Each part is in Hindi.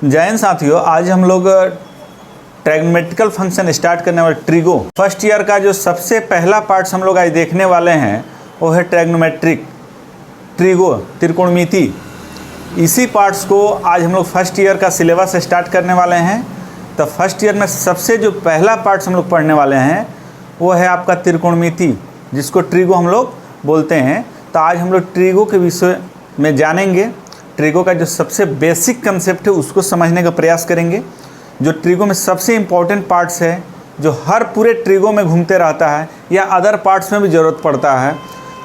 जय हिंद साथियों, आज हम लोग ट्रिग्नोमेट्रिकल फंक्शन स्टार्ट करने वाले ट्रिगो फर्स्ट ईयर का जो सबसे पहला पार्ट्स हम लोग आज देखने वाले हैं वो है ट्रिग्नोमेट्रिक ट्रिगो त्रिकोणमिति। इसी पार्ट्स को आज हम लोग फर्स्ट ईयर का सिलेबस स्टार्ट करने वाले हैं। तो फर्स्ट ईयर में सबसे जो पहला पार्ट्स हम लोग पढ़ने वाले हैं वो है आपका त्रिकोणमिति, जिसको ट्रिगो हम लोग बोलते हैं। तो आज हम लोग ट्रिगो के विषय में जानेंगे। ट्रिगो का जो सबसे बेसिक कंसेप्ट है उसको समझने का प्रयास करेंगे। जो ट्रिगो में सबसे इम्पॉर्टेंट पार्ट्स है, जो हर पूरे ट्रिगो में घूमते रहता है या अदर पार्ट्स में भी ज़रूरत पड़ता है,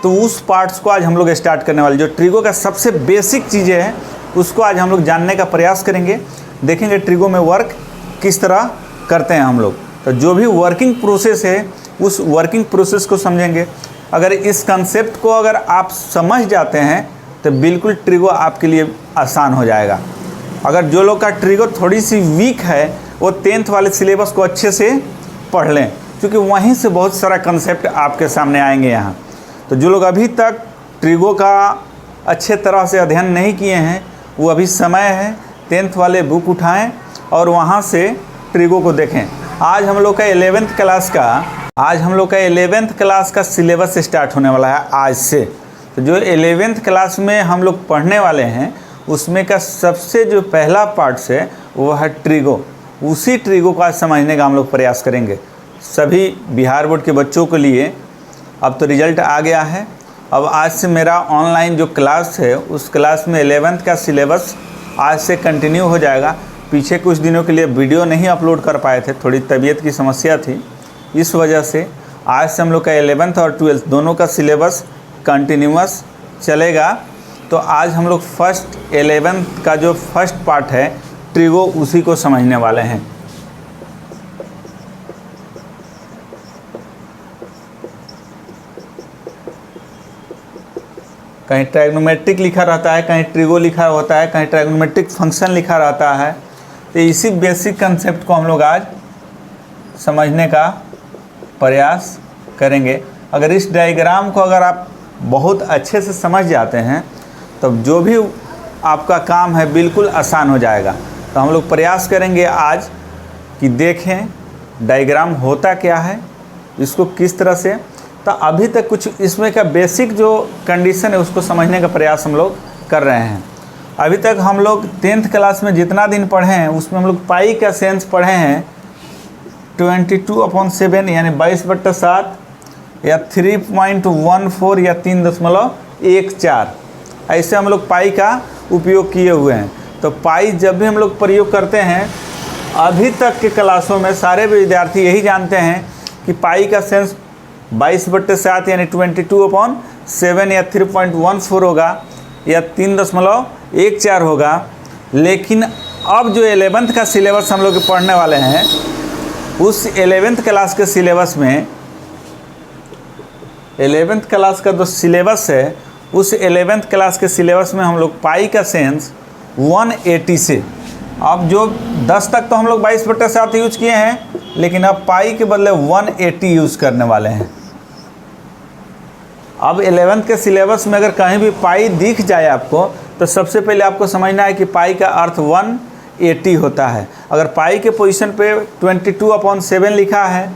तो उस पार्ट्स को आज हम लोग स्टार्ट करने वाले। जो ट्रिगो का सबसे बेसिक चीज़ें हैं उसको आज हम लोग जानने का प्रयास करेंगे। देखेंगे ट्रिगो में वर्क किस तरह करते हैं हम लोग। तो जो भी वर्किंग प्रोसेस है उस वर्किंग प्रोसेस को समझेंगे। अगर इस कंसेप्ट को अगर आप समझ जाते हैं तो बिल्कुल ट्रिगो आपके लिए आसान हो जाएगा। अगर जो लोग का ट्रिगो थोड़ी सी वीक है वो 10th वाले सिलेबस को अच्छे से पढ़ लें, क्योंकि वहीं से बहुत सारा कंसेप्ट आपके सामने आएंगे यहाँ। तो जो लोग अभी तक ट्रिगो का अच्छे तरह से अध्ययन नहीं किए हैं वो अभी समय है, 10th वाले बुक उठाएं और वहाँ से ट्रिगो को देखें। आज हम लोग का 11th क्लास का सिलेबस स्टार्ट होने वाला है आज से। तो जो 11th क्लास में हम लोग पढ़ने वाले हैं उसमें का सबसे जो पहला पार्ट्स है वो है ट्रिगो। उसी ट्रिगो को आज समझने का हम लोग प्रयास करेंगे। सभी बिहार बोर्ड के बच्चों के लिए अब तो रिजल्ट आ गया है। अब आज से मेरा ऑनलाइन जो क्लास है उस क्लास में 11th का सिलेबस आज से कंटिन्यू हो जाएगा। पीछे कुछ दिनों के लिए वीडियो नहीं अपलोड कर पाए थे, थोड़ी तबीयत की समस्या थी, इस वजह से आज से हम लोग का 11th और 12th दोनों का सिलेबस कंटिन्यूअस चलेगा। तो आज हम लोग 11th का जो फर्स्ट पार्ट है ट्रिगो उसी को समझने वाले हैं। कहीं ट्रिग्नोमेट्रिक लिखा रहता है, कहीं ट्रिगो लिखा होता है, कहीं ट्रिग्नोमेट्रिक फंक्शन लिखा रहता है। तो इसी बेसिक कंसेप्ट को हम लोग आज समझने का प्रयास करेंगे। अगर इस डायग्राम को अगर आप बहुत अच्छे से समझ जाते हैं तो जो भी आपका काम है बिल्कुल आसान हो जाएगा। तो हम लोग प्रयास करेंगे आज कि देखें डायग्राम होता क्या है, इसको किस तरह से। तो अभी तक कुछ इसमें का बेसिक जो कंडीशन है उसको समझने का प्रयास हम लोग कर रहे हैं। अभी तक हम लोग 10th क्लास में जितना दिन पढ़े हैं उसमें हम लोग पाई का सेंस पढ़े हैं 22/7 यानी 22/7 या 3.14 या 3.14 ऐसे हम लोग पाई का उपयोग किए हुए हैं। तो पाई जब भी हम लोग प्रयोग करते हैं, अभी तक के क्लासों में सारे विद्यार्थी यही जानते हैं कि पाई का सेंस 22/7 यानी 22/7 या 3.14 होगा या 3.14 होगा। लेकिन अब जो 11th का सिलेबस हम लोग पढ़ने वाले हैं उस 11th क्लास के सिलेबस में 11th क्लास का जो सिलेबस है उस 11th क्लास के सिलेबस में हम लोग पाई का सेंस 180 से, अब जो 10 तक तो हम लोग 22/7 यूज किए हैं, लेकिन अब पाई के बदले 180 यूज़ करने वाले हैं। अब 11th के सिलेबस में अगर कहीं भी पाई दिख जाए आपको तो सबसे पहले आपको समझना है कि पाई का अर्थ 180 होता है। अगर पाई के पोजीशन पे 22/7 लिखा है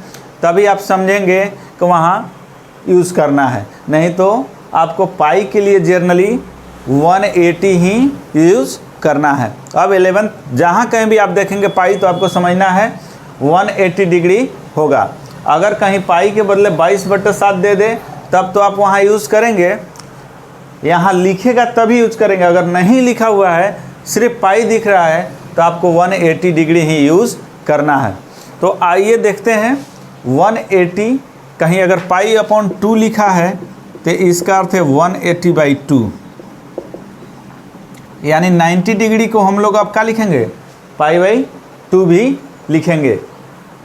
तभी आप समझेंगे कि वहाँ यूज़ करना है, नहीं तो आपको पाई के लिए जनरली 180 ही यूज़ करना है। अब 11th जहाँ कहीं भी आप देखेंगे पाई तो आपको समझना है 180 डिग्री होगा। अगर कहीं पाई के बदले 22/7 दे दे तब तो आप वहाँ यूज़ करेंगे, यहाँ लिखेगा तभी यूज़ करेंगे। अगर नहीं लिखा हुआ है, सिर्फ पाई दिख रहा है, तो आपको 180 डिग्री ही यूज़ करना है। तो आइए देखते हैं 180, कहीं अगर पाई/2 लिखा है तो इसका अर्थ है 180/2 यानी 90 डिग्री को हम लोग अब क्या लिखेंगे, पाई/2 भी लिखेंगे,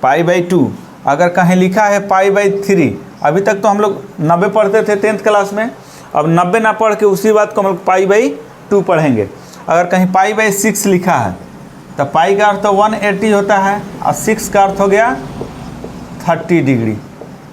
पाई/2। अगर कहीं लिखा है पाई/3, अभी तक तो हम लोग 90 पढ़ते थे 10th क्लास में, अब 90 ना पढ़ के उसी बात को हम लोग पाई/2 पढ़ेंगे। अगर कहीं पाई/6 लिखा है तो पाई का अर्थ तो 180 होता है और 6 का अर्थ हो गया 30 डिग्री।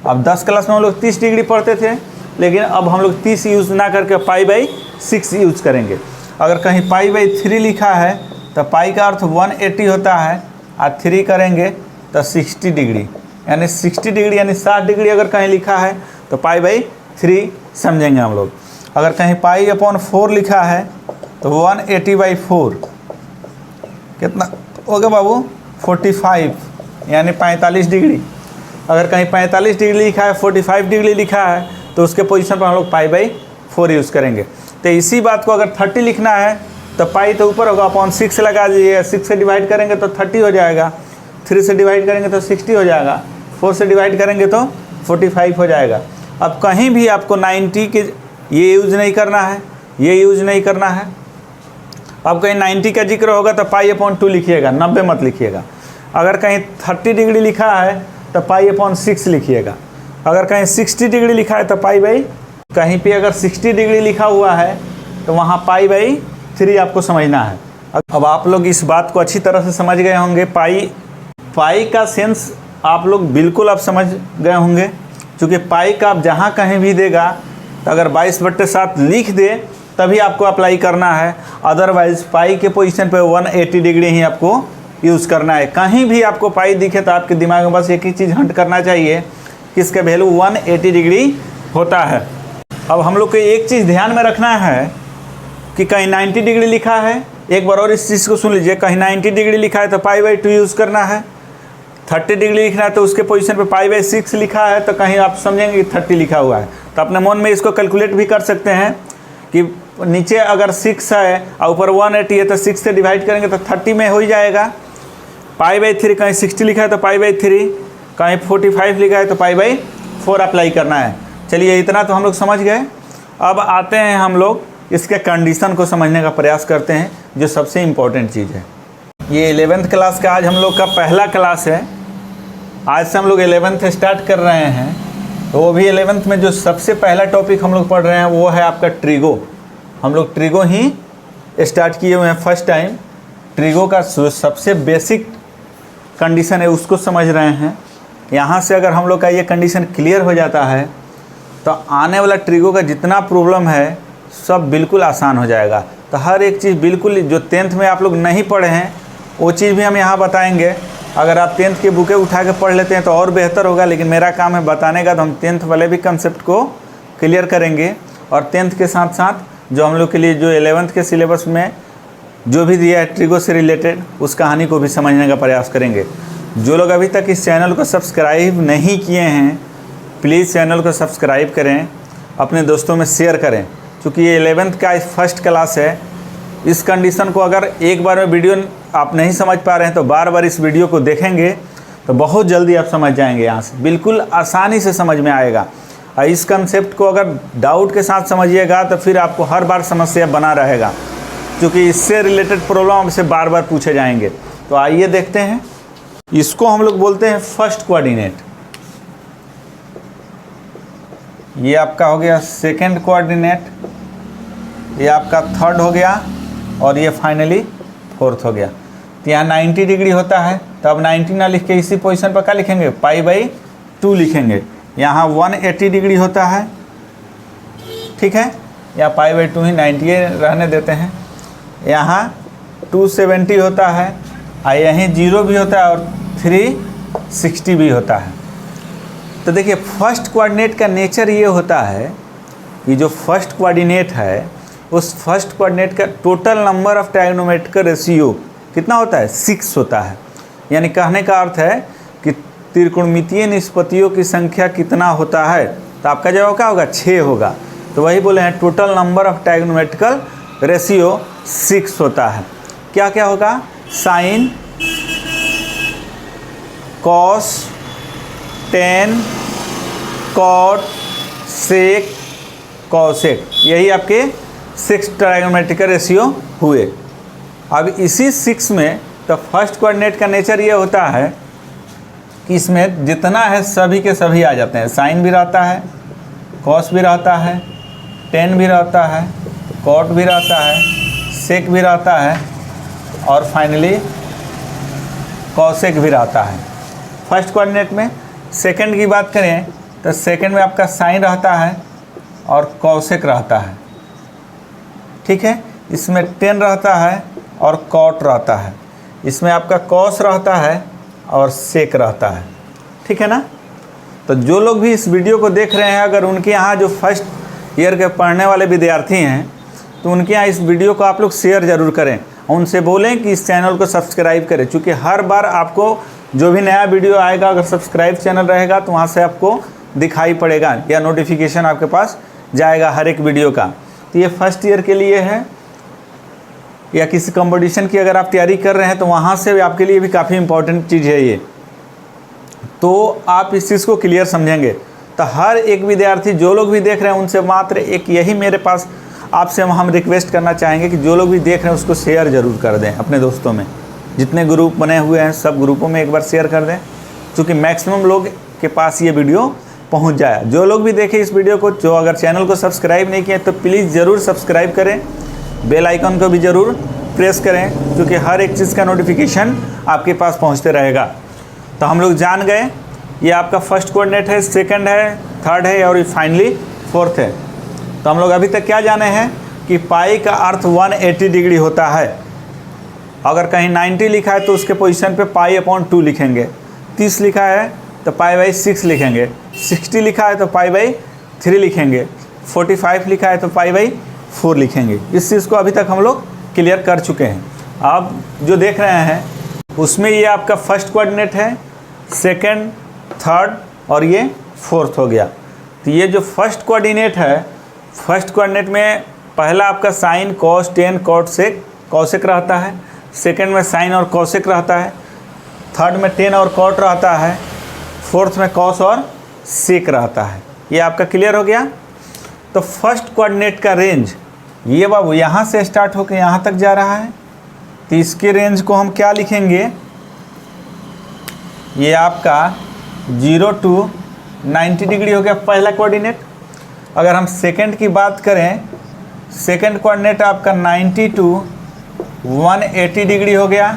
अब 10 क्लास में हम लोग 30 डिग्री पढ़ते थे, लेकिन अब हम लोग 30 यूज़ ना करके पाई/6 यूज़ करेंगे। अगर कहीं पाई/3 लिखा है तो पाई का अर्थ 180 होता है और 3 करेंगे तो 60 डिग्री, यानी 60 डिग्री यानी 60 डिग्री अगर कहीं लिखा है तो पाई बाई 3 समझेंगे हम लोग। अगर कहीं पाई अपॉन 4 लिखा है तो 180/4 कितना हो गया बाबू 45, यानी 45 डिग्री। अगर कहीं 45 डिग्री लिखा है 45 डिग्री लिखा है तो उसके पोजीशन पर हम लोग पाई/4 यूज़ करेंगे। तो इसी बात को अगर 30 लिखना है तो पाई तो ऊपर होगा, अपॉन 6 लगा दीजिए, 6 से डिवाइड करेंगे तो 30 हो जाएगा, 3 से डिवाइड करेंगे तो 60 हो जाएगा, 4 से डिवाइड करेंगे तो 45 हो जाएगा। अब कहीं भी आपको 90 के ये यूज़ नहीं करना है, ये यूज़ नहीं करना है। अब कहीं 90 का जिक्र होगा तो पाई/2 लिखिएगा, 90 मत लिखिएगा। अगर कहीं 30 डिग्री लिखा है तो पाई/6 लिखिएगा। अगर कहीं 60 डिग्री लिखा है तो कहीं पे अगर 60 डिग्री लिखा हुआ है तो वहाँ पाई/3 आपको समझना है। अब आप लोग इस बात को अच्छी तरह से समझ गए होंगे। पाई का सेंस आप लोग बिल्कुल आप समझ गए होंगे, क्योंकि पाई का आप जहाँ कहीं भी देगा तो अगर 22/7 लिख दे तभी आपको अप्लाई करना है, अदरवाइज़ पाई के पोजीशन पे 180 डिग्री ही आपको यूज़ करना है। कहीं भी आपको पाई दिखे तो आपके दिमाग में बस एक ही चीज़ हंट करना चाहिए कि इसका वैल्यू 180 डिग्री होता है। अब हम लोग को एक चीज़ ध्यान में रखना है कि कहीं 90 डिग्री लिखा है, एक बार और इस चीज़ को सुन लीजिए, कहीं 90 डिग्री लिखा है तो पाई/2 यूज़ करना है, 30 डिग्री लिखना है तो उसके पोजीशन पे पाई/6 लिखा है तो कहीं आप समझेंगे कि 30 लिखा हुआ है, तो अपने मन में इसको कैलकुलेट भी कर सकते हैं कि नीचे अगर 6 है और ऊपर 180 है तो 6 से डिवाइड करेंगे तो 30 में हो ही जाएगा। पाई/3 कहीं 60 लिखा है तो पाई/3, कहीं 45 लिखा है तो पाई/4 अप्लाई करना है। चलिए इतना तो हम लोग समझ गए। अब आते हैं हम लोग इसके कंडीशन को समझने का प्रयास करते हैं, जो सबसे इम्पोर्टेंट चीज़ है। ये 11th क्लास का आज हम लोग का पहला क्लास है। आज से हम लोग 11th स्टार्ट कर रहे हैं, तो वो भी 11th में जो सबसे पहला टॉपिक हम लोग पढ़ रहे हैं वो है आपका ट्रिगो। हम लोग ट्रिगो ही स्टार्ट किए हुए हैं फर्स्ट टाइम। ट्रिगो का सबसे बेसिक कंडीशन है उसको समझ रहे हैं। यहाँ से अगर हम लोग का ये कंडीशन क्लियर हो जाता है तो आने वाला ट्रिगो का जितना प्रॉब्लम है सब बिल्कुल आसान हो जाएगा। तो हर एक चीज़ बिल्कुल जो 10th में आप लोग नहीं पढ़े हैं वो चीज़ भी हम यहाँ बताएंगे। अगर आप 10th की बुकें उठा के पढ़ लेते हैं तो और बेहतर होगा, लेकिन मेरा काम है बताने का, तो हम 10th वाले भी कंसेप्ट को क्लियर करेंगे और 10th के साथ साथ जो हम लोग के लिए जो 11th के सिलेबस में जो भी दिया है ट्रिगो से रिलेटेड उस कहानी को भी समझने का प्रयास करेंगे। जो लोग अभी तक इस चैनल को सब्सक्राइब नहीं किए हैं प्लीज़ चैनल को सब्सक्राइब करें, अपने दोस्तों में शेयर करें, क्योंकि ये 11th का फर्स्ट क्लास है। इस कंडीशन को अगर एक बार में वीडियो आप नहीं समझ पा रहे हैं तो बार बार इस वीडियो को देखेंगे तो बहुत जल्दी आप समझ जाएंगे। यहाँ से बिल्कुल आसानी से समझ में आएगा। और इस कंसेप्ट को अगर डाउट के साथ समझिएगा तो फिर आपको हर बार समस्या बना रहेगा, क्योंकि इससे रिलेटेड प्रॉब्लम आपसे बार बार पूछे जाएंगे। तो आइए देखते हैं। इसको हम लोग बोलते हैं फर्स्ट कोऑर्डिनेट। ये आपका हो गया सेकंड कोऑर्डिनेट, ये आपका थर्ड हो गया और ये फाइनली फोर्थ हो गया। तो यहाँ 90 डिग्री होता है तो अब 90 ना लिख के इसी पोजीशन पर क्या लिखेंगे पाई/2 लिखेंगे। यहाँ 180 डिग्री होता है, ठीक है, या पाई/2 ही 90 रहने देते हैं। यहाँ 270 होता है और यहीं 0 भी होता है और 360 भी होता है। तो देखिए फर्स्ट कोऑर्डिनेट का नेचर ये होता है कि जो फर्स्ट कोऑर्डिनेट है उस फर्स्ट कोऑर्डिनेट का total number of trigonometric ratio कितना होता है 6 होता है। यानी कहने का अर्थ है कि त्रिकोणमितीय निष्पत्तियों की संख्या कितना होता है, तो आपका जवाब क्या होगा 6 होगा। तो वही बोले हैं टोटल नंबर ऑफ ट्रायगोनोमेट्रिकल रेशियो 6 होता है। क्या क्या होगा साइन, कॉस, टेन, कॉट, सेक, कॉसेक, यही आपके 6 ट्रायगोनोमेट्रिक रेशियो हुए। अब इसी 6 में तो फर्स्ट कोऑर्डिनेट का नेचर ये होता है कि इसमें जितना है सभी के सभी आ जाते हैं। साइन भी रहता है, कॉस भी रहता है, टेन भी रहता है, कॉट भी रहता है, सेक भी रहता है और फाइनली कॉसेक भी रहता है फर्स्ट कोऑर्डिनेट में। सेकंड की बात करें तो सेकंड में आपका साइन रहता है और कॉसेक रहता है, ठीक है। इसमें टेन रहता है और कॉट रहता है। इसमें आपका कॉस रहता है और सेक रहता है, ठीक है ना। तो जो लोग भी इस वीडियो को देख रहे हैं, अगर उनके यहाँ जो फर्स्ट ईयर के पढ़ने वाले विद्यार्थी हैं तो उनके यहाँ इस वीडियो को आप लोग शेयर ज़रूर करें, उनसे बोलें कि इस चैनल को सब्सक्राइब करें, क्योंकि हर बार आपको जो भी नया वीडियो आएगा, अगर सब्सक्राइब चैनल रहेगा तो वहाँ से आपको दिखाई पड़ेगा या नोटिफिकेशन आपके पास जाएगा हर एक वीडियो का। तो ये फर्स्ट ईयर के लिए है, या किसी कंपटीशन की अगर आप तैयारी कर रहे हैं तो वहाँ से आपके लिए भी काफ़ी इम्पोर्टेंट चीज़ है ये। तो आप इस चीज़ को क्लियर समझेंगे। तो हर एक विद्यार्थी, जो लोग भी देख रहे हैं, उनसे मात्र एक यही मेरे पास आपसे हम रिक्वेस्ट करना चाहेंगे कि जो लोग भी देख रहे हैं उसको शेयर ज़रूर कर दें अपने दोस्तों में। जितने ग्रुप बने हुए हैं सब ग्रुपों में एक बार शेयर कर दें, क्योंकि मैक्सिमम लोग के पास ये वीडियो पहुंच जाए। जो लोग भी देखें इस वीडियो को, जो अगर चैनल को सब्सक्राइब नहीं किए तो प्लीज़ ज़रूर सब्सक्राइब करें, बेल आइकन को भी ज़रूर प्रेस करें, क्योंकि हर एक चीज़ का नोटिफिकेशन आपके पास पहुँचते रहेगा। तो हम लोग जान गए ये आपका फर्स्ट कोऑर्डिनेट है, सेकंड है, थर्ड है और फाइनली फोर्थ है। तो हम लोग अभी तक क्या जाने हैं कि पाई का अर्थ 180 डिग्री होता है। अगर कहीं 90 लिखा है तो उसके पोजीशन पे पाई अपॉन 2 लिखेंगे, 30 लिखा है तो पाई बाई 6 लिखेंगे, 60 लिखा है तो पाई बाई 3 लिखेंगे, 45 लिखा है तो पाई बाई 4 लिखेंगे। इस चीज़ को अभी तक हम लोग क्लियर कर चुके हैं। आप जो देख रहे हैं उसमें ये आपका फर्स्ट कोऑर्डिनेट है, सेकंड, थर्ड और ये फोर्थ हो गया। तो ये जो फर्स्ट कोऑर्डिनेट है, फर्स्ट कोऑर्डिनेट में पहला आपका साइन, कॉस, टेन, कॉट, सेक, कॉसेक रहता है। सेकंड में साइन और कॉसेक रहता है। थर्ड में टेन और कॉट रहता है। फोर्थ में कॉस और सेक रहता है। ये आपका क्लियर हो गया। तो फर्स्ट कोऑर्डिनेट का रेंज ये बाबू यहाँ से स्टार्ट होकर यहाँ तक जा रहा है, तो इसके रेंज को हम क्या लिखेंगे, ये आपका 0 to 90 डिग्री हो गया पहला कोऑर्डिनेट। अगर हम सेकंड की बात करें, सेकंड कोऑर्डिनेट आपका 90 to 180 डिग्री हो गया।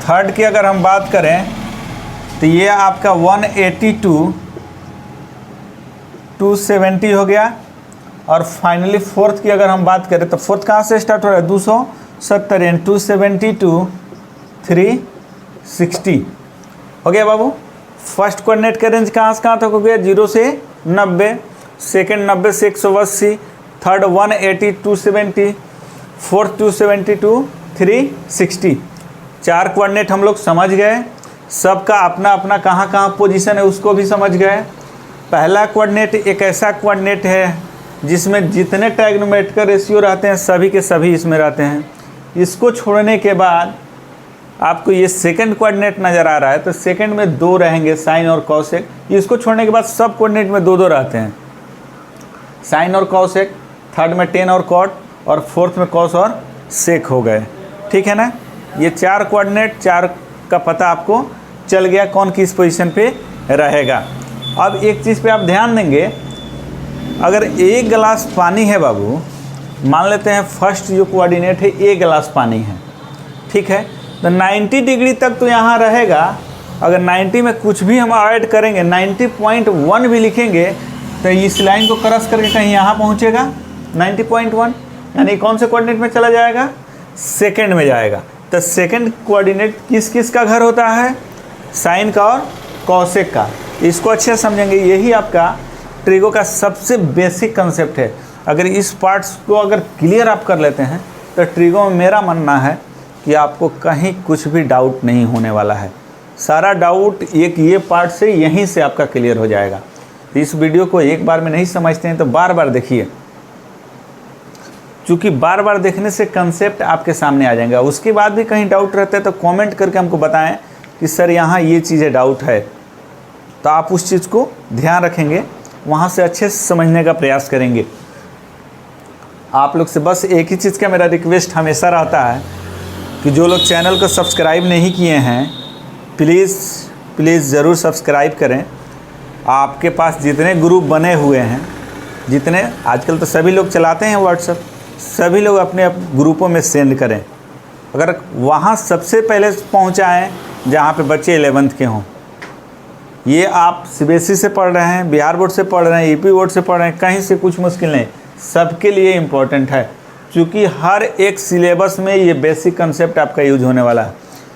थर्ड की अगर हम बात करें तो ये आपका 180 to 270 हो गया। और फाइनली फोर्थ की अगर हम बात करें तो फोर्थ कहाँ से स्टार्ट हो रहा है, 270 एंड 270 to 360 हो गया बाबू। फर्स्ट कोऑर्डिनेट का रेंज कहाँ से कहाँ तक हो गया, 0 से 90, सेकंड 90 से 180, थर्ड 180 270, फोर्थ 270 to 360। 4 कोऑर्डिनेट हम लोग समझ गए, सबका अपना अपना कहाँ कहाँ पोजीशन है उसको भी समझ गए। पहला कोऑर्डिनेट एक ऐसा कोऑर्डिनेट है जिसमें जितने ट्रायगोनोमेट्रिकल रेशियो रहते हैं सभी के सभी इसमें रहते हैं। इसको छोड़ने के बाद आपको ये सेकंड कोऑर्डिनेट नज़र आ रहा है, तो सेकंड में 2 रहेंगे, साइन और कॉसेक। इसको छोड़ने के बाद सब कोऑर्डिनेट में 2 रहते हैं, साइन और कॉसेक। थर्ड में टेन और कॉट और फोर्थ में कॉस और सेक हो गए, ठीक है ना। ये 4 कोऑर्डिनेट, 4 का पता आपको चल गया कौन किस पोजीशन पे रहेगा। अब एक चीज़ पे आप ध्यान देंगे, अगर 1 गिलास पानी है बाबू, मान लेते हैं फर्स्ट जो कोऑर्डिनेट है 1 गिलास पानी है, ठीक है, तो 90 डिग्री तक तो यहाँ रहेगा। अगर 90 में कुछ भी हम ऐड करेंगे, 90.1 भी लिखेंगे तो इस लाइन को क्रॉस करके कहीं यहाँ पहुँचेगा 90.1, यानी कौन से कोऑर्डिनेट में चला जाएगा, सेकंड में जाएगा। तो सेकंड कोऑर्डिनेट किस किस का घर होता है, साइन का और कॉसेक का। इसको अच्छे से समझेंगे, यही आपका ट्रिगो का सबसे बेसिक कंसेप्ट है। अगर इस पार्ट्स को अगर क्लियर आप कर लेते हैं तो ट्रिगो में मेरा मानना है कि आपको कहीं कुछ भी डाउट नहीं होने वाला है। सारा डाउट एक ये पार्ट से यहीं से आपका क्लियर हो जाएगा। तो इस वीडियो को एक बार में नहीं समझते हैं तो बार बार देखिए, क्योंकि बार बार देखने से कंसेप्ट आपके सामने आ जाएगा। उसके बाद भी कहीं डाउट रहता है तो कमेंट करके हमको बताएं कि सर यहाँ ये चीज़ें डाउट है, तो आप उस चीज़ को ध्यान रखेंगे, वहाँ से अच्छे से समझने का प्रयास करेंगे। आप लोग से बस एक ही चीज़ का मेरा रिक्वेस्ट हमेशा रहता है कि जो लोग चैनल को सब्सक्राइब नहीं किए हैं प्लीज़ ज़रूर सब्सक्राइब करें। आपके पास जितने ग्रुप बने हुए हैं, जितने आजकल तो सभी लोग चलाते हैं व्हाट्सएप, सभी लोग अपने ग्रुपों में सेंड करें। अगर वहाँ सबसे पहले पहुँचाएँ जहाँ पे बच्चे 11th के हों। ये आप सीबीएसई से पढ़ रहे हैं, बिहार बोर्ड से पढ़ रहे हैं, यूपी बोर्ड से पढ़ रहे हैं, कहीं से कुछ मुश्किल नहीं, सबके लिए इम्पोर्टेंट है। क्योंकि हर एक सिलेबस में ये बेसिक कंसेप्ट आपका यूज होने वाला है।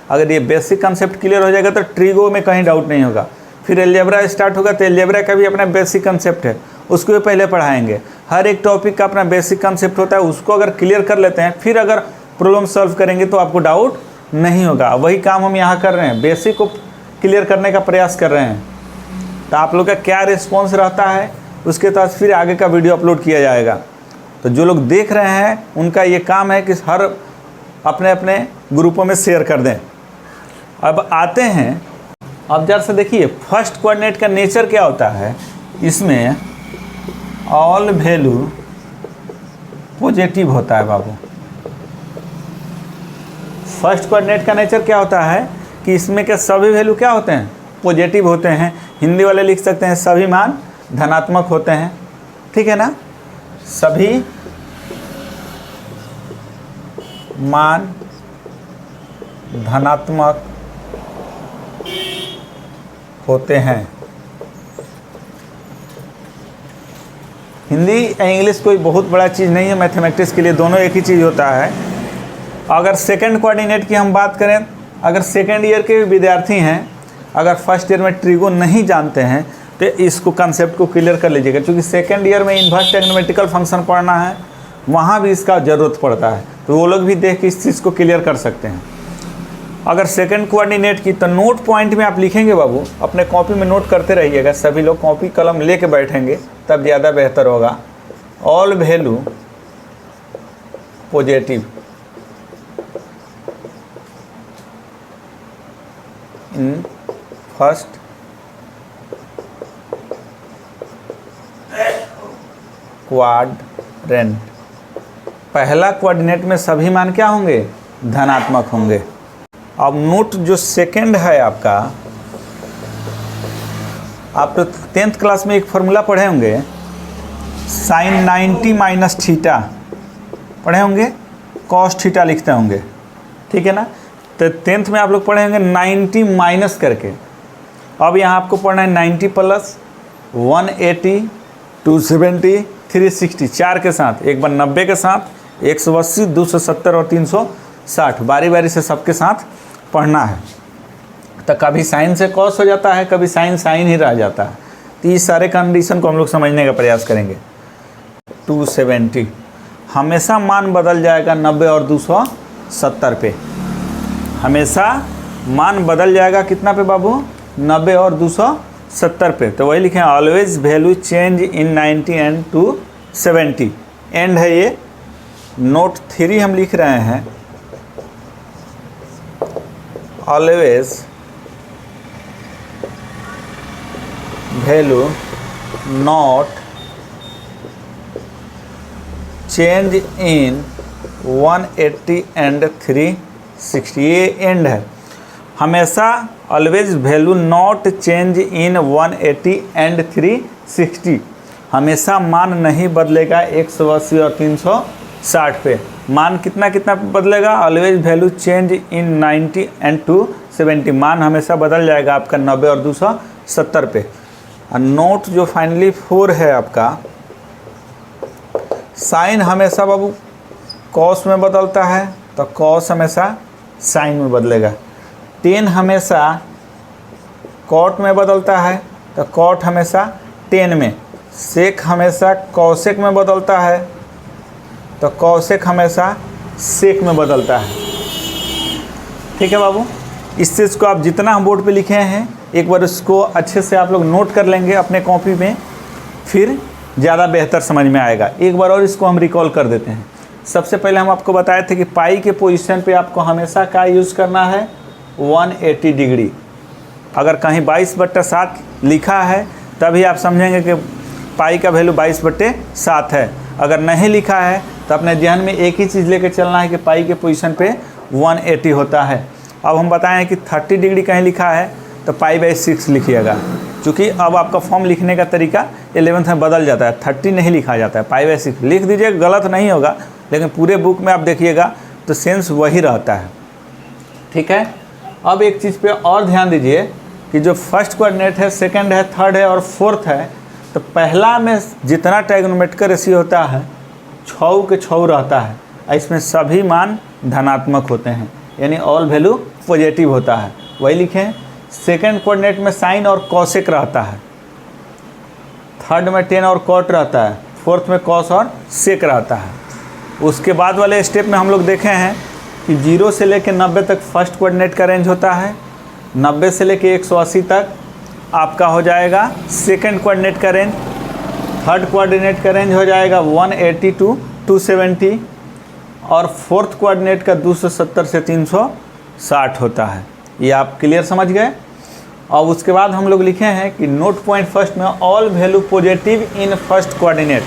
अगर ये बेसिक कंसेप्ट क्लियर हो जाएगा तो ट्रिगो में कहीं डाउट नहीं होगा। फिर अलजेब्रा स्टार्ट होगा तो अलजेब्रा का भी अपना बेसिक कंसेप्ट है, उसको भी पहले पढ़ाएंगे। हर एक टॉपिक का अपना बेसिक कंसेप्ट होता है, उसको अगर क्लियर कर लेते हैं फिर अगर प्रॉब्लम सॉल्व करेंगे तो आपको डाउट नहीं होगा। वही काम हम यहाँ कर रहे हैं, बेसिक को क्लियर करने का प्रयास कर रहे हैं। तो आप लोग का क्या रिस्पॉन्स रहता है उसके तहत फिर आगे का वीडियो अपलोड किया जाएगा। तो जो लोग देख रहे हैं उनका ये काम है कि हर अपने अपने ग्रुपों में शेयर कर दें। अब आते हैं, अब जरा से देखिए फर्स्ट कोऑर्डिनेट का नेचर क्या होता है। इसमें ऑल वैल्यू पॉजिटिव होता है बाबू। फर्स्ट कोऑर्डिनेट का नेचर क्या होता है कि इसमें के सभी वैल्यू क्या होते हैं, पॉजिटिव होते हैं। हिंदी वाले लिख सकते हैं सभी मान धनात्मक होते हैं, ठीक है ना। सभी मान धनात्मक होते हैं। हिंदी या इंग्लिश कोई बहुत बड़ा चीज़ नहीं है, मैथमेटिक्स के लिए दोनों एक ही चीज़ होता है। अगर सेकंड कोऑर्डिनेट की हम बात करें, अगर सेकंड ईयर के विद्यार्थी हैं, अगर फर्स्ट ईयर में ट्रिगो नहीं जानते हैं तो इसको कंसेप्ट को क्लियर कर लीजिएगा, क्योंकि सेकंड ईयर में इन्वर्स ट्रिग्नोमेट्रिकल फंक्शन पढ़ना है, वहाँ भी इसका ज़रूरत पड़ता है। तो वो लोग भी देख के इस चीज़ को क्लियर कर सकते हैं। अगर सेकंड कोऑर्डिनेट की तो नोट पॉइंट में आप लिखेंगे बाबू, अपने कॉपी में नोट करते रहिएगा। सभी लोग कॉपी कलम लेके बैठेंगे तब ज़्यादा बेहतर होगा। All value positive in first quadrant. पहला कोऑर्डिनेट में सभी मान क्या होंगे, धनात्मक होंगे। अब नोट जो सेकंड है आपका, आप तो 10th क्लास में एक फार्मूला पढ़े होंगे, साइन 90 माइनस थीटा पढ़े होंगे, कॉस थीटा लिखते होंगे, ठीक है ना। तो 10th में आप लोग पढ़े होंगे 90 माइनस करके। अब यहाँ आपको पढ़ना है 90 प्लस 180 270 360 चार के साथ, एक बार 90 के साथ 180 270 और 360 बारी बारी से सबके साथ पढ़ना है। तो कभी साइन से कॉस हो जाता है, कभी साइन साइन ही रह जाता है। तो ये सारे कंडीशन को हम लोग समझने का प्रयास करेंगे। 270 हमेशा मान बदल जाएगा 90 और 270 पे, हमेशा मान बदल जाएगा कितना पे बाबू, 90 और 270 पे। तो वही लिखें always value change in 90 and 270। And है ये। नोट 3 हम लिख रहे हैं, always value not change in 180 and 360। ये एंड है। हमेशा always value not change in 180 and 360। हमेशा मान नहीं बदलेगा 180 और 360 पे। मान कितना कितना बदलेगा, always value change in 90 and 270। मान हमेशा बदल जाएगा आपका 90 और 270 पे। और नोट जो फाइनली 4 है आपका, साइन हमेशा बाबू कॉस में बदलता है तो कॉस हमेशा साइन में बदलेगा। 10 हमेशा कॉट में बदलता है तो कॉट हमेशा 10 में। सेक हमेशा कॉसेक में बदलता है तो कॉसेक हमेशा सेक में बदलता है। ठीक है बाबू, इस चीज़ को आप जितना हम बोर्ड पे लिखे हैं एक बार उसको अच्छे से आप लोग नोट कर लेंगे अपने कॉपी में, फिर ज़्यादा बेहतर समझ में आएगा। एक बार और इसको हम रिकॉल कर देते हैं। सबसे पहले हम आपको बताए थे कि पाई के पोजीशन पे आपको हमेशा का यूज़ करना है 180 डिग्री। अगर कहीं 22/7 लिखा है तभी आप समझेंगे कि पाई का वैल्यू 22/7 है। अगर नहीं लिखा है तो अपने ध्यान में एक ही चीज़ लेकर चलना है कि पाई के पोजीशन पे 180 होता है। अब हम बताएं कि 30 डिग्री कहीं लिखा है तो पाई/6 लिखिएगा, क्योंकि अब आपका फॉर्म लिखने का तरीका 11th में बदल जाता है। 30 नहीं लिखा जाता है, पाई/6 लिख दीजिए, गलत नहीं होगा, लेकिन पूरे बुक में आप देखिएगा तो सेंस वही रहता है। ठीक है। अब एक चीज़ पे और ध्यान दीजिए कि जो फर्स्ट कोऑर्डिनेट है, सेकंड है, थर्ड है और फोर्थ है, तो पहला में जितना ट्रायगोनोमेट्रिकल रेशियो होता है 6 के 6 रहता है। इसमें सभी मान धनात्मक होते हैं, यानी ऑल वैल्यू पॉजिटिव होता है। वही लिखें। सेकंड कोऑर्डिनेट में साइन और कॉसेक रहता है, थर्ड में टेन और कॉट रहता है, फोर्थ में कॉस और सेक रहता है। उसके बाद वाले स्टेप में हम लोग देखे हैं कि 0 से लेकर 90 तक फर्स्ट कोऑर्डिनेट का रेंज होता है, 90 से लेकर 180 तक आपका हो जाएगा सेकंड कोऑर्डिनेट का रेंज, थर्ड कोऑर्डिनेट का रेंज हो जाएगा 180 टू 270 और फोर्थ कोऑर्डिनेट का 270 से 360 होता है। ये आप क्लियर समझ गए। और उसके बाद हम लोग लिखे हैं कि नोट पॉइंट फर्स्ट में all value positive in first coordinate.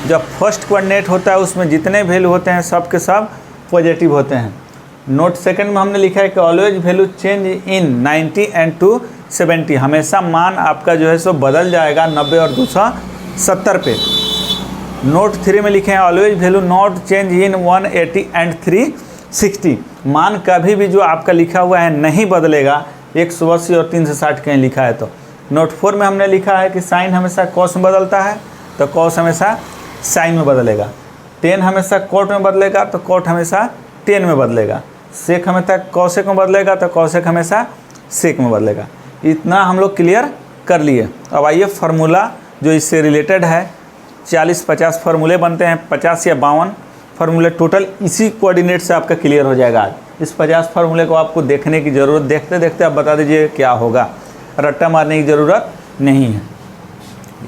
जब फर्स्ट कोऑर्डिनेट होता है उसमें जितने वैल्यू होते हैं सब के सब पॉजिटिव होते हैं। नोट सेकंड में हमने लिखा है कि always value change in 90 and 270, हमेशा मान आपका जो है सो बदल जाएगा 90 और 270 पे। नोट 3 में लिखे हैं always value not change in 180 and 360, मान कभी भी जो आपका लिखा हुआ है नहीं बदलेगा 180 और 360 कहीं लिखा है तो। नोट 4 में हमने लिखा है कि साइन हमेशा कॉस में बदलता है तो कॉस हमेशा साइन में बदलेगा, टेन हमेशा कोट में बदलेगा तो कोट हमेशा टेन में बदलेगा, सेक हमेशा कॉसेक में बदलेगा तो कॉसेक हमेशा सेक में बदलेगा। इतना हम लोग क्लियर कर लिए। अब आइए फार्मूला जो इससे रिलेटेड है, 40-50 फार्मूले बनते हैं, 50 या 52 फार्मूले टोटल इसी कोऑर्डिनेट से आपका क्लियर हो जाएगा आज। इस 50 फार्मूले को आपको देखने की ज़रूरत, देखते देखते आप बता दीजिए क्या होगा, रट्टा मारने की ज़रूरत नहीं है।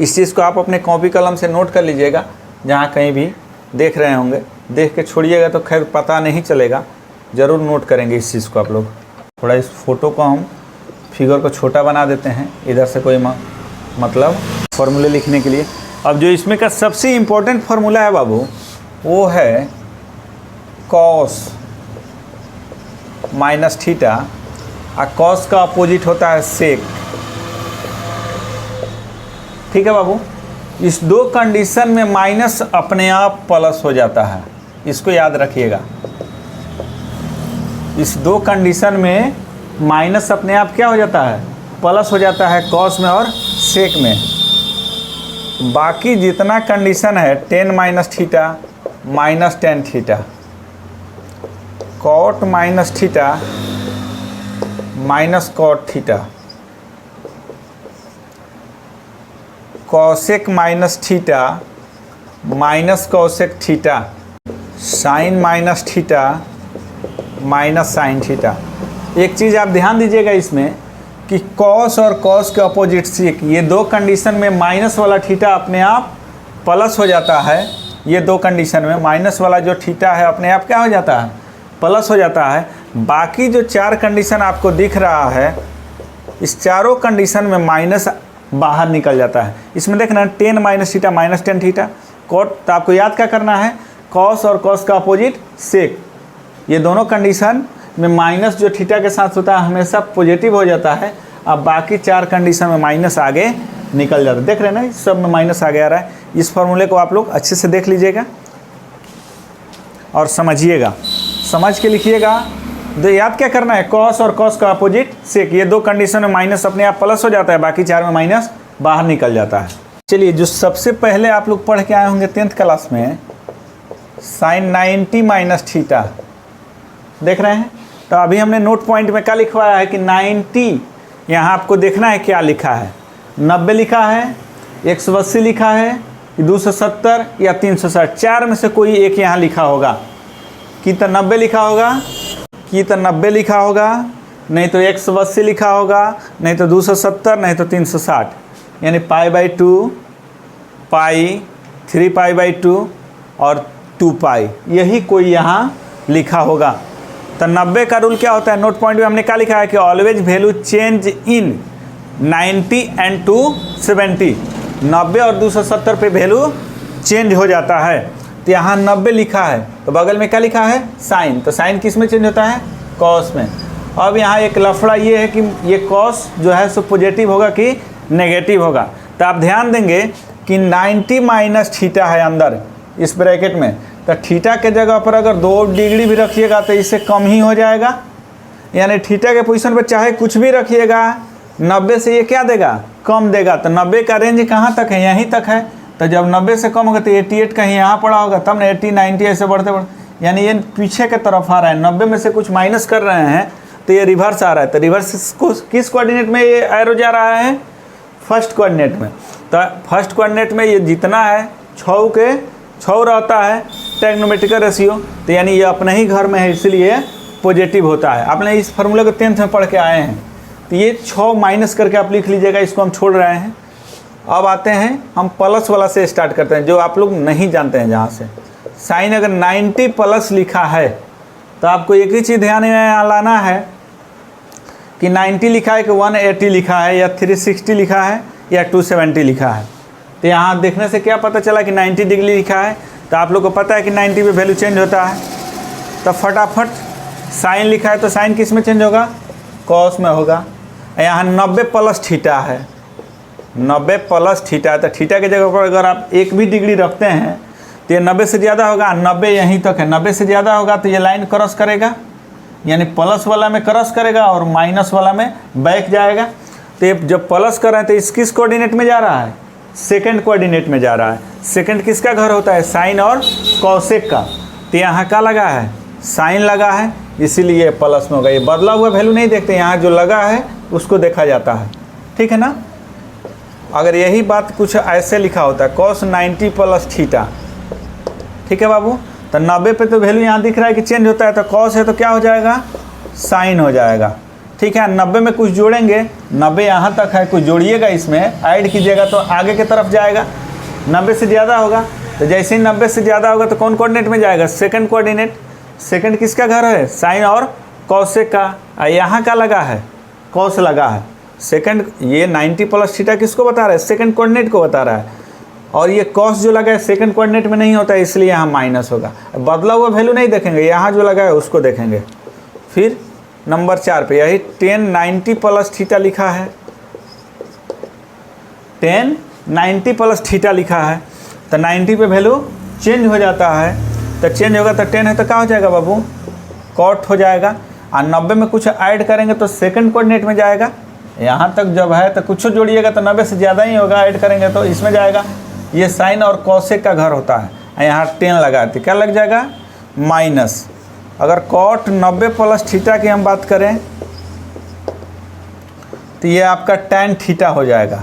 इस चीज़ को आप अपने कॉपी कलम से नोट कर लीजिएगा, जहाँ कहीं भी देख रहे होंगे, देख के छोड़िएगा तो खैर पता नहीं चलेगा, ज़रूर नोट करेंगे इस चीज़ को आप लोग। थोड़ा इस फोटो को हम फिगर को छोटा बना देते हैं, इधर से कोई मतलब फार्मूले लिखने के लिए। अब जो इसमें का सबसे इम्पोर्टेंट फार्मूला है बाबू, वो है कॉस माइनस थीटा, और कॉस का अपोजिट होता है सेक। ठीक है बाबू, इस दो कंडीशन में माइनस अपने आप प्लस हो जाता है, इसको याद रखिएगा। इस दो कंडीशन में माइनस अपने आप क्या हो जाता है, प्लस हो जाता है, कॉस में और सेक में। बाकी जितना कंडीशन है tan minus theta minus tan theta, cot minus theta minus cot theta, cosec minus theta minus cosec theta, sine minus theta minus sine theta. एक चीज़ आप ध्यान दीजिएगा इसमें कि कॉस और कॉस के अपोजिट सेक, ये दो कंडीशन में माइनस वाला थीटा अपने आप प्लस हो जाता है। ये दो कंडीशन में माइनस वाला जो थीटा है अपने आप क्या हो जाता है, प्लस हो जाता है। बाकी जो चार कंडीशन आपको दिख रहा है, इस चारों कंडीशन में माइनस बाहर निकल जाता है। इसमें देखना tan minus theta minus tan theta cot, तो आपको याद क्या करना है, कॉस और कॉस का अपोजिट सेक। ये दोनों कंडीशन में माइनस जो थीटा के साथ होता है हमेशा पॉजिटिव हो जाता है। अब बाकी चार कंडीशन में माइनस आगे निकल जाता है। देख रहे हैं ना, सब में माइनस आगे आ रहा है। इस फॉर्मूले को आप लोग अच्छे से देख लीजिएगा और समझिएगा, समझ के लिखिएगा। तो याद क्या करना है, कॉस और कॉस का अपोजिट सेक, ये दो कंडीशन में माइनस अपने आप प्लस हो जाता है, बाकी चार में माइनस बाहर निकल जाता है। चलिए, जो सबसे पहले आप लोग पढ़ के आए होंगे 10th क्लास में, साइन 90 माइनस थीटा, देख रहे हैं। तो अभी हमने नोट पॉइंट में क्या लिखवाया है कि 90, यहाँ आपको देखना है क्या लिखा है, 90 लिखा है, 180 लिखा है, 270 या 360, चार में से कोई एक यहाँ लिखा होगा। कि तो 90 लिखा होगा, कि तो 90 लिखा होगा, नहीं तो 180 लिखा होगा, नहीं तो 270, नहीं तो 360, यानी π/2, पाई, 3π/2 और 2π, यही कोई यहाँ लिखा होगा। तो 90 का रूल क्या होता है, नोट पॉइंट में हमने क्या लिखा है कि always value change in 90 and 270, 90 और 270 पे वैल्यू चेंज हो जाता है। तो यहाँ 90 लिखा है तो बगल में क्या लिखा है, साइन, तो साइन किस में चेंज होता है, कॉस में। अब यहाँ एक लफड़ा ये है कि ये कॉस जो है सो पॉजिटिव होगा कि नेगेटिव होगा। तो आप ध्यान देंगे कि 90 माइनस थीटा है अंदर इस ब्रैकेट में, तो थीटा के जगह पर अगर 2 डिग्री भी रखिएगा तो इससे कम ही हो जाएगा, यानी थीटा के पोजीशन पर चाहे कुछ भी रखिएगा 90 से ये क्या देगा, कम देगा। तो 90 का रेंज कहाँ तक है, यहीं तक है। तो जब 90 से कम होगा तो 88 कहीं यहाँ पड़ा होगा, तब ना 80 90 ऐसे बढ़ते बढ़ते यानी ये पीछे के तरफ आ रहा है, 90 में से कुछ माइनस कर रहे हैं तो ये रिवर्स आ रहा है। तो रिवर्स किस कोऑर्डिनेट में ये एरो जा रहा है? फर्स्ट कोऑर्डिनेट में। तो फर्स्ट कोऑर्डिनेट में ये जितना है 6 के 6 रहता है ट्रिग्नोमेट्रिकल रेशियो, तो यानी ये अपने ही घर में है इसलिए पॉजिटिव होता है। आपने इस फार्मूले को 10th में पढ़ के आए हैं। तो ये 6 माइनस करके आप लिख लीजिएगा, इसको हम छोड़ रहे हैं। अब आते हैं हम प्लस वाला से स्टार्ट करते हैं, जो आप लोग नहीं जानते हैं। जहाँ से साइन अगर 90 प्लस लिखा है तो आपको एक ही चीज़ ध्यान में लाना है कि 90 लिखा है कि 180 लिखा है या 360 लिखा है या 270 लिखा है। तो यहाँ देखने से क्या पता चला कि 90 डिग्री लिखा है, तो आप लोग को पता है कि 90 पे वैल्यू चेंज होता है। तो फटाफट साइन लिखा है तो साइन किस में चेंज होगा? कॉस में होगा। यहाँ 90 प्लस थीटा है, 90 प्लस थीटा है, तो थीटा की जगह पर अगर आप एक भी डिग्री रखते हैं तो ये 90 से ज़्यादा होगा। 90 यहीं तक है, 90 से ज़्यादा होगा तो ये लाइन क्रॉस करेगा, यानी प्लस वाला में क्रॉस करेगा और माइनस वाला में बैक जाएगा। तो ये जब प्लस कर रहे हैं तो इस किस कोऑर्डिनेट में जा रहा है? सेकंड कोऑर्डिनेट में जा रहा है। सेकंड किसका घर होता है? साइन और कॉसेक का। तो यहाँ क्या लगा है? साइन लगा है, इसीलिए प्लस में होगा। ये बदला हुआ वैल्यू नहीं देखते, यहाँ जो लगा है उसको देखा जाता है, ठीक है ना। अगर यही बात कुछ ऐसे लिखा होता है cos 90 प्लस थीटा, ठीक है बाबू, तो 90 पे तो वैल्यू यहाँ दिख रहा है कि चेंज होता है, तो cos है तो क्या हो जाएगा? साइन हो जाएगा, ठीक है। 90 में कुछ जोड़ेंगे, 90 यहाँ तक है, कुछ जोड़िएगा इसमें, ऐड कीजिएगा तो आगे की तरफ जाएगा। 90 से ज़्यादा होगा तो जैसे ही 90 से ज़्यादा होगा तो कौन कोऑर्डिनेट में जाएगा? Second coordinate. सेकंड किसका घर है? साइन और कॉसेक का। यहाँ का लगा है? कॉस लगा है। सेकंड ये 90 प्लस थीटा किसको बता रहा है? सेकंड कोऑर्डिनेट को बता रहा है। और ये कॉस जो लगा है सेकंड कोऑर्डिनेट में नहीं होता है, इसलिए यहाँ माइनस होगा। बदला हुआ वैल्यू नहीं देखेंगे, यहाँ जो लगा है उसको देखेंगे। फिर नंबर 4 पे यही 10 90 प्लस थीटा लिखा है, 10 90 प्लस थीटा लिखा है, तो 90 पे वैल्यू चेंज हो जाता है। तो चेंज होगा तो 10 है तो क्या हो जाएगा बाबू? कॉट हो जाएगा। और 90 में कुछ ऐड करेंगे तो सेकंड कोऑर्डिनेट में जाएगा। यहाँ तक जब है तो कुछ जोड़िएगा तो 90 से ज़्यादा ही होगा, ऐड करेंगे तो इसमें जाएगा। ये साइन और कॉसेक का घर होता है। यहाँ 10 लगाते क्या लग जाएगा? माइनस। अगर कॉट 90 प्लस थीटा की हम बात करें तो ये आपका tan थीटा हो जाएगा।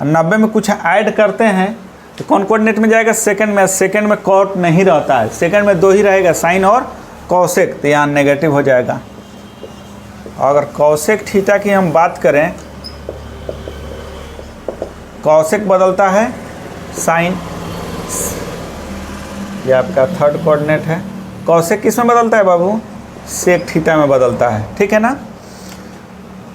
90 में कुछ ऐड करते हैं तो कौन कोऑर्डिनेट में जाएगा? सेकंड में। सेकंड में कॉट नहीं रहता है, सेकंड में 2 ही रहेगा, साइन और कॉसेक, तो यहाँ नेगेटिव हो जाएगा। अगर कॉसेक थीटा की हम बात करें, कॉसेक बदलता है साइन, ये आपका थर्ड कोऑर्डिनेट है। कॉसेक किस में बदलता है बाबू? सेक थीटा में बदलता है, ठीक है ना।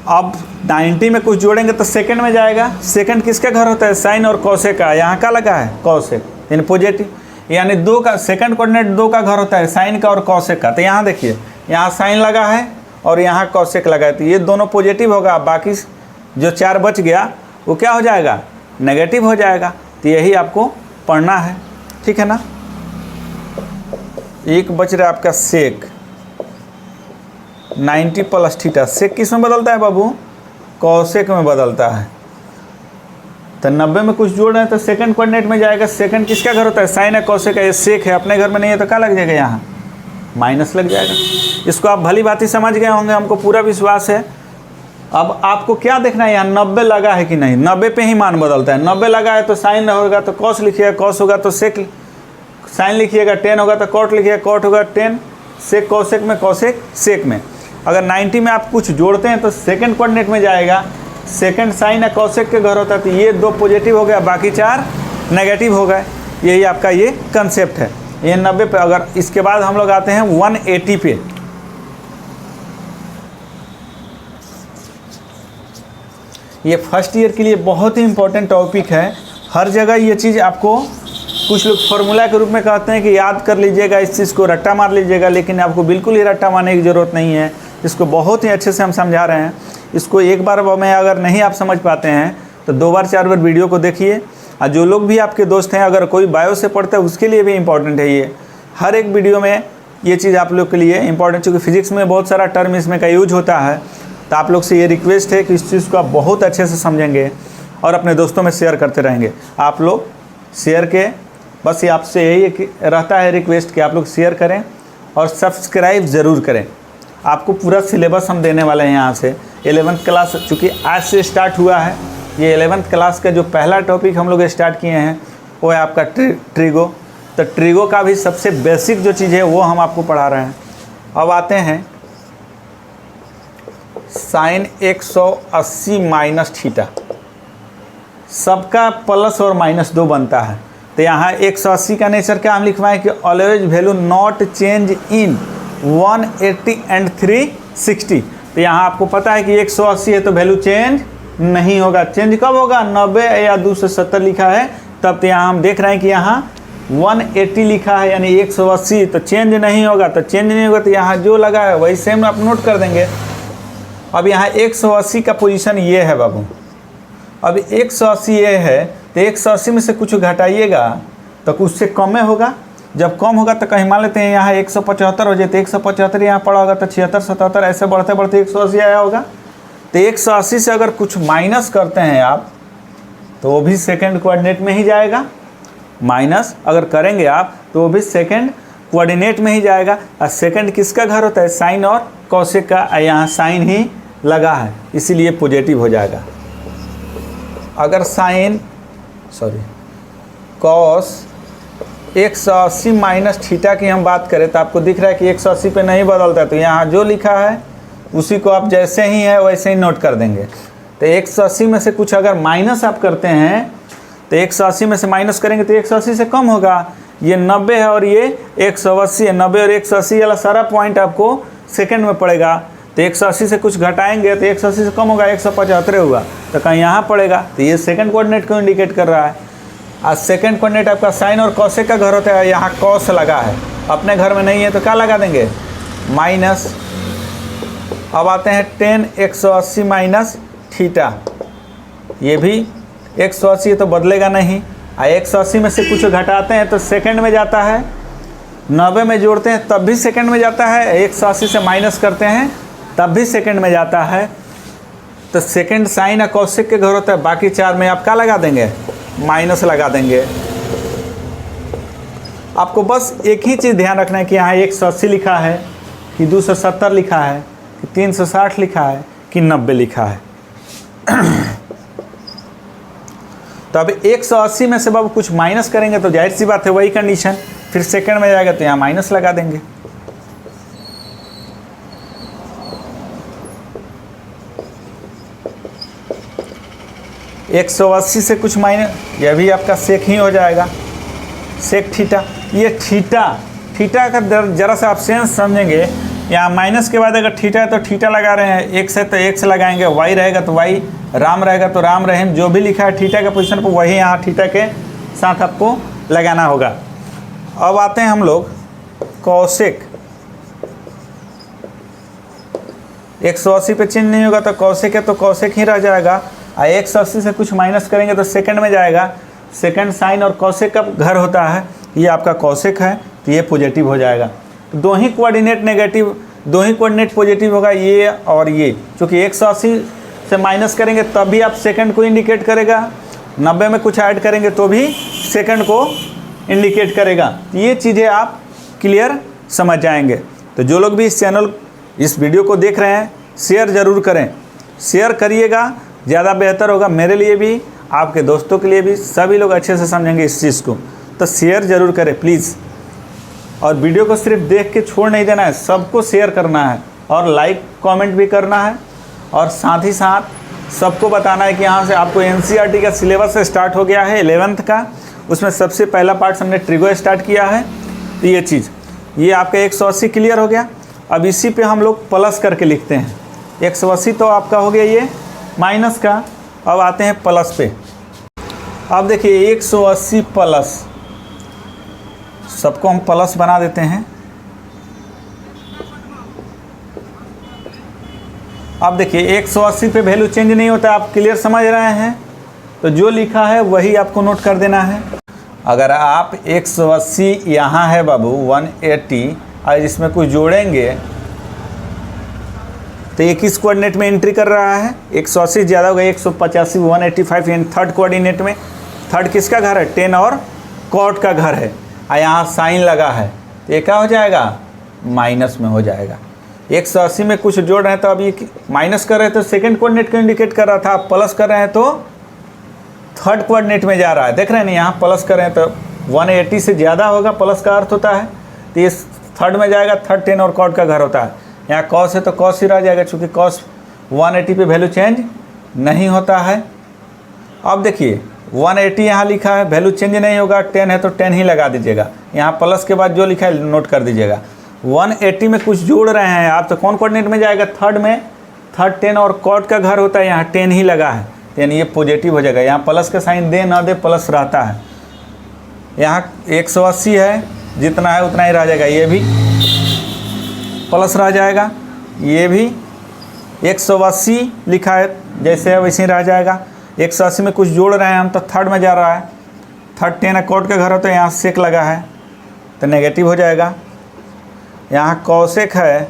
अब 90 में कुछ जोड़ेंगे तो सेकंड में जाएगा। सेकंड किसका घर होता है? साइन और कॉसेक का। यहाँ का लगा है? कॉसेक, यानी पॉजिटिव, यानी 2 का सेकंड कोऑर्डिनेट 2 का घर होता है, साइन का और कॉसेक का। तो यहाँ देखिए, यहाँ साइन लगा है और यहाँ कॉसेक लगा है, तो ये दोनों पॉजिटिव होगा। बाकी जो 4 बच गया वो क्या हो जाएगा? नेगेटिव हो जाएगा। तो यही आपको पढ़ना है, ठीक है ना। एक बच रहा है आपका सेक 90 प्लस थीटा। सेक किस में बदलता है बाबू? कॉसेक में बदलता है। तो 90 में कुछ जोड़ रहे हैं तो सेकंड कोऑर्डिनेट में जाएगा। सेकंड किसका घर होता है? साइन है, कॉसेक है। ये सेक है, अपने घर में नहीं है तो क्या लग जाएगा? यहाँ माइनस लग जाएगा। इसको आप भली भांति समझ गए होंगे, हमको पूरा विश्वास है। अब आपको क्या देखना है? यहाँ 90 लगा है कि नहीं? 90 पे ही मान बदलता है। 90 लगा है तो साइन होगा तो कॉस लिखिएगा, कॉस होगा तो सेक, साइन लिखिएगा, 10 होगा तो कॉट लिखिएगा, कॉट होगा 10, सेक कॉसेक में, कॉसेक सेक में। अगर 90 में आप कुछ जोड़ते हैं तो सेकंड कोऑर्डिनेट में जाएगा। सेकंड साइन है, कॉसेक के घर होता है, तो ये 2 पॉजिटिव हो गया, बाकी 4 नेगेटिव हो गए। यही आपका ये कंसेप्ट है। ये 90 पे। अगर इसके बाद हम लोग आते हैं 180 पे। ये फर्स्ट ईयर के लिए बहुत ही इंपॉर्टेंट टॉपिक है। हर जगह ये चीज़ आपको कुछ लोग फार्मूला के रूप में कहते हैं कि याद कर लीजिएगा, इस चीज़ को रट्टा मार लीजिएगा, लेकिन आपको बिल्कुल ही रट्टा मारने की ज़रूरत नहीं है। इसको बहुत ही अच्छे से हम समझा रहे हैं। इसको एक बार में अगर नहीं आप समझ पाते हैं तो 2 बार 4 बार वीडियो को देखिए। और जो लोग भी आपके दोस्त हैं, अगर कोई बायो से पढ़ता है उसके लिए भी इम्पॉर्टेंट है ये। हर एक वीडियो में ये चीज़ आप लोग के लिए इम्पॉर्टेंट, चूँकि फिजिक्स में बहुत सारा टर्म इसमें का यूज होता है। तो आप लोग से ये रिक्वेस्ट है कि इस चीज़ को आप बहुत अच्छे से समझेंगे और अपने दोस्तों में शेयर करते रहेंगे। आप लोग शेयर के बस ये आपसे यही रहता है रिक्वेस्ट कि आप लोग शेयर करें और सब्सक्राइब ज़रूर करें। आपको पूरा सिलेबस हम देने वाले हैं यहाँ से। 11th क्लास चूँकि आज से स्टार्ट हुआ है, ये 11th क्लास का जो पहला टॉपिक हम लोग स्टार्ट किए हैं वो है आपका ट्रिगो। तो ट्रिगो का भी सबसे बेसिक जो चीज़ है वो हम आपको पढ़ा रहे हैं। अब आते हैं साइन 180 माइनस थीटा, सबका प्लस और माइनस 2 बनता है। तो यहाँ 180 का नेचर क्या हम लिखवाएं कि always value not change in 180 and 360। तो यहाँ आपको पता है कि 180 है तो वैल्यू चेंज नहीं होगा। चेंज कब होगा? 90 या 270 लिखा है तब। तो यहाँ हम देख रहे हैं कि यहाँ 180 लिखा है यानी 180, तो चेंज नहीं होगा। तो चेंज नहीं होगा तो यहाँ जो लगा है वही सेम आप नोट कर देंगे। अब यहाँ 180 का पोजीशन ये है बाबू। अब 180 ये है तो 180 में से कुछ घटाइएगा तो कुछ से कम में होगा। जब कम होगा तो कहीं मान लेते हैं यहाँ 175 हो जाए तो 175 यहाँ पड़ा होगा तो 76 77 ऐसे बढ़ते बढ़ते 180 आया होगा। तो 180 से अगर कुछ माइनस करते हैं आप तो वो भी सेकंड कोऑर्डिनेट में ही जाएगा। माइनस अगर करेंगे आप तो वो भी सेकंड कोऑर्डिनेट में ही जाएगा। और सेकंड किसका घर होता है? साइन और कॉसेक का। यहाँ साइन ही लगा है इसीलिए पॉजिटिव हो जाएगा। अगर कॉस 180 माइनस थीटा की हम बात करें तो आपको दिख रहा है कि 180 पे नहीं बदलता है, तो यहाँ जो लिखा है उसी को आप जैसे ही है वैसे ही नोट कर देंगे। तो 180 में से कुछ अगर माइनस आप करते हैं तो 180 में से माइनस करेंगे तो 180 से कम होगा। ये 90 है और ये 180 है। 90 और 180 वाला सारा पॉइंट आपको सेकंड में पड़ेगा। तो 180 से कुछ घटाएंगे तो 180 से कम होगा, 175 हुआ तो कहीं यहाँ पड़ेगा। तो ये सेकंड कोऑर्डिनेट को इंडिकेट कर रहा है। आज सेकंड कोऑर्डिनेट आपका साइन और कॉसेक का घर होता है। यहाँ कॉस लगा है, अपने घर में नहीं है तो क्या लगा देंगे? माइनस। अब आते हैं tan 180 माइनस थीटा। ये भी 180 तो बदलेगा नहीं। 180 में से कुछ घटाते हैं तो सेकंड में जाता है। 90 में जोड़ते हैं तब भी सेकंड में जाता है। 180 से माइनस करते हैं तब भी सेकंड में जाता है। तो सेकंड साइन और कॉसेक के घर होता है। बाकी 4 में आप क्या लगा देंगे? माइनस लगा देंगे। आपको बस एक ही चीज़ ध्यान रखना है कि यहाँ 180 लिखा है कि 270 लिखा है कि 360 लिखा है कि 90 लिखा है। तो अब 180 में से बाबू कुछ माइनस करेंगे तो जाहिर सी बात है वही कंडीशन फिर सेकंड में जाएगा तो यहाँ माइनस लगा देंगे। एक 180 से कुछ माइनस, यह भी आपका सेक ही हो जाएगा, सेक थीटा। ये थीटा का जरा सा आप सेंस समझेंगे। यहाँ माइनस के बाद अगर थीटा है तो थीटा लगा रहे हैं, एक से तो एक से लगाएंगे, वाई रहेगा तो वाई, राम रहेगा तो राम रहीम, जो भी लिखा है थीटा के पोजीशन पर वही यहाँ थीटा के साथ आपको लगाना होगा। अब आते हैं हम लोग कॉसेक। 180 पे चेंज नहीं होगा तो कॉसेक है तो कॉसेक ही रह जाएगा। 180 से कुछ माइनस करेंगे तो सेकंड में जाएगा। सेकंड साइन और कॉसेक का घर होता है, ये आपका कॉसेक है तो ये पॉजिटिव हो जाएगा। तो दो ही कोऑर्डिनेट नेगेटिव, दो ही कोऑर्डिनेट पॉजिटिव होगा, ये और ये। क्योंकि 180 से माइनस करेंगे तब भी आप सेकंड को इंडिकेट करेगा, 90 में कुछ ऐड करेंगे तो भी सेकंड को इंडिकेट करेगा। ये चीज़ें आप क्लियर समझ जाएंगे। तो जो लोग भी इस चैनल, इस वीडियो को देख रहे हैं, शेयर ज़रूर करें। शेयर करिएगा, ज़्यादा बेहतर होगा मेरे लिए भी, आपके दोस्तों के लिए भी। सभी लोग अच्छे से समझेंगे इस चीज़ को। तो शेयर ज़रूर करें प्लीज़। और वीडियो को सिर्फ देख के छोड़ नहीं देना है, सबको शेयर करना है और लाइक कमेंट भी करना है। और साथ ही साथ सबको बताना है कि यहाँ से आपको NCERT का सिलेबस स्टार्ट हो गया है 11th का। उसमें सबसे पहला पार्ट हमने ट्रिगो स्टार्ट किया है। तो ये चीज़, ये आपका 180 क्लियर हो गया। अब इसी पे हम लोग प्लस करके लिखते हैं। 180 तो आपका हो गया ये माइनस का। अब आते हैं प्लस पे। अब देखिए 180 प्लस, सबको हम प्लस बना देते हैं। अब देखिए 180 पे वैल्यू चेंज नहीं होता, आप क्लियर समझ रहे हैं। तो जो लिखा है वही आपको नोट कर देना है। अगर आप 180 यहाँ है बाबू 180 और इसमें कुछ जोड़ेंगे तो ये किस कोऑर्डिनेट में एंट्री कर रहा है? 180 ज़्यादा होगा 185 185 यानी थर्ड कोऑर्डिनेट में। थर्ड किसका घर है? 10 और कॉट का घर है और यहाँ साइन लगा है, तो ये क्या हो जाएगा, माइनस में हो जाएगा। 180 में कुछ जोड़ रहे हैं तो अब ये माइनस कर रहे हैं तो सेकंड कोऑर्डिनेट को इंडिकेट कर रहा था, आप प्लस कर रहे हैं तो थर्ड कोऑर्डिनेट में जा रहा है। देख रहे हैं ना, यहाँ प्लस कर रहे हैं तो 180 से ज़्यादा होगा, प्लस का अर्थ होता है, तो ये थर्ड में जाएगा, थर्ड 10 और कॉट का घर होता है। यहाँ कॉस है तो कॉस ही रह जाएगा, चूँकि कॉस 180 पे वैल्यू चेंज नहीं होता है। अब देखिए 180 यहाँ लिखा है, वैल्यू चेंज नहीं होगा, 10 है तो 10 ही लगा दीजिएगा। यहाँ प्लस के बाद जो लिखा है नोट कर दीजिएगा। 180 में कुछ जोड़ रहे हैं आप, तो कौन कोऑर्डिनेट में जाएगा, थर्ड में, थर्ड 10 और कॉट का घर होता है, यहाँ 10 ही लगा है, यानी ये पॉजिटिव हो जाएगा। यहाँ प्लस का साइन दे ना दे प्लस रहता है। यहाँ 180 है, जितना है उतना ही रह जाएगा, ये भी प्लस रह जाएगा, ये भी 180 लिखा है जैसे है वैसे ही रह जाएगा। 180 में कुछ जोड़ रहे हैं हम, तो थर्ड में जा रहा है, थर्ड 10 कॉट का घर होता है, यहाँ सेक लगा है तो नेगेटिव हो जाएगा। यहाँ कॉसेक है,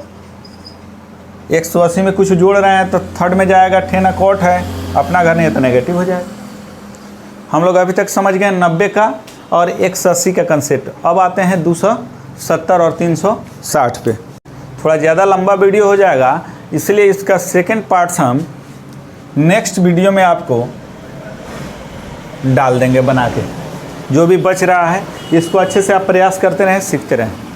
180 में कुछ जोड़ रहे हैं तो थर्ड में जाएगा, 10 कॉट है, अपना घर नहीं है तो नेगेटिव हो जाएगा। हम लोग अभी तक समझ गए 90 का और 180 का कंसेप्ट। अब आते हैं 270 और 360 पे। थोड़ा ज़्यादा लंबा वीडियो हो जाएगा, इसलिए इसका सेकंड पार्ट्स हम नेक्स्ट वीडियो में आपको डाल देंगे बना के। जो भी बच रहा है इसको अच्छे से आप प्रयास करते रहें, सीखते रहें।